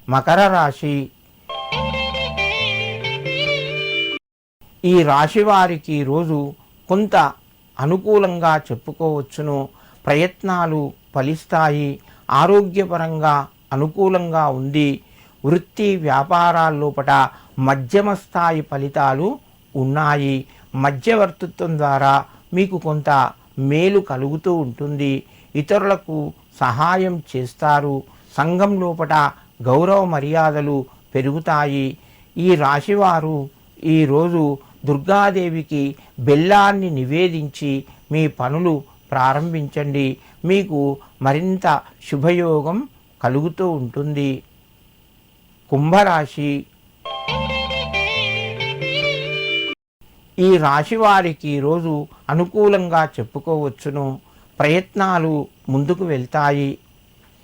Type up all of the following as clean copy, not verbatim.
మకర రాశి. ఈ రాశి వారికి రోజు కొంత అనుకూలంగా చెప్పుకోవచ్చును. ప్రయత్నాలు ఫలిస్తాయి. ఆరోగ్యపరంగా అనుకూలంగా ఉంది. వృత్తి వ్యాపారాల్లోపట మధ్యమ స్థాయి ఫలితాలు ఉన్నాయి. మధ్యవర్తిత్వం ద్వారా మీకు కొంత మేలు కలుగుతూ ఉంటుంది. ఇతరులకు సహాయం చేస్తారు. సంఘం లోపట గౌరవ మర్యాదలు పెరుగుతాయి. ఈ రాశివారు ఈరోజు దుర్గాదేవికి బెల్లాన్ని నివేదించి మీ పనులు ప్రారంభించండి. మీకు మరింత శుభయోగం కలుగుతూ ఉంటుంది. కుంభరాశి. ఈ రాశి వారికి రోజు అనుకూలంగా చెప్పుకోవచ్చును. ప్రయత్నాలు ముందుకు వెళ్తాయి.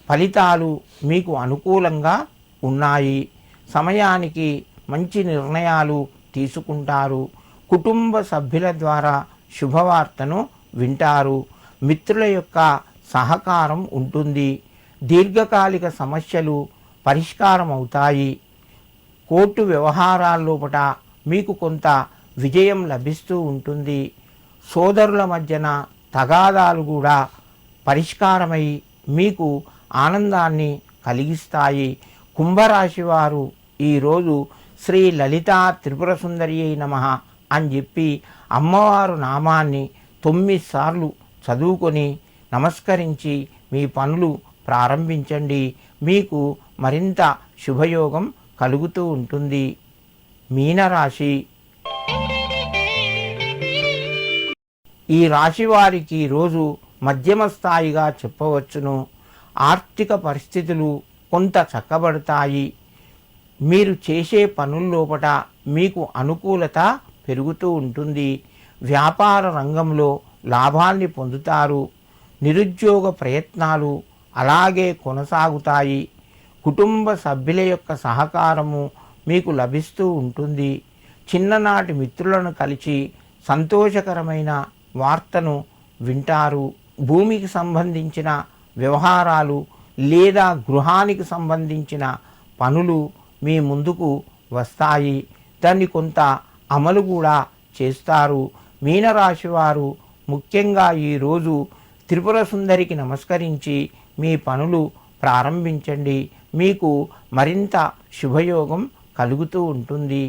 ఫలితాలు మీకు అనుకూలంగా ఉన్నాయి. సమయానికి మంచి నిర్ణయాలు తీసుకుంటారు. కుటుంబ సభ్యుల ద్వారా శుభవార్తను వింటారు. మిత్రుల యొక్క సహకారం ఉంటుంది. దీర్ఘకాలిక సమస్యలు పరిష్కారం అవుతాయి. కోర్టు వ్యవహారాల్లోపట మీకు కొంత విజయం లభిస్తూ ఉంటుంది. సోదరుల మధ్యన తగాదాలు కూడా పరిష్కారమై మీకు ఆనందాన్ని కలిగిస్తాయి. కుంభరాశి వారు ఈరోజు శ్రీ లలితా త్రిపుర సుందరియై నమః అని చెప్పి అమ్మవారు నామాన్ని 9 సార్లు చదువుకొని నమస్కరించి మీ పనులు ప్రారంభించండి. మీకు మరింత శుభయోగం కలుగుతూ ఉంటుంది. మీనరాశి. ఈ రాశి వారికి రోజు మధ్యమ స్థాయిగా చెప్పవచ్చును. ఆర్థిక పరిస్థితులు కొంత చక్కబడతాయి. మీరు చేసే పనుల్లోపట మీకు అనుకూలత పెరుగుతూ ఉంటుంది. వ్యాపార రంగంలో లాభాల్ని పొందుతారు. నిరుద్యోగ ప్రయత్నాలు అలాగే కొనసాగుతాయి. కుటుంబ సభ్యుల యొక్క సహకారము మీకు లభిస్తూ ఉంటుంది. చిన్ననాటి మిత్రులను కలిసి సంతోషకరమైన వార్తను వింటారు. భూమికి సంబంధించిన వ్యవహారాలు లేదా గృహానికి సంబంధించిన పనులు మీ ముందుకు వస్తాయి. దాన్ని కొంత అమలు కూడా చేస్తారు. మీనరాశి వారు ముఖ్యంగా ఈరోజు త్రిపుర సుందరికి నమస్కరించి మీ పనులు ప్రారంభించండి. మీకు మరింత శుభయోగం కలుగుతూ ఉంటుంది.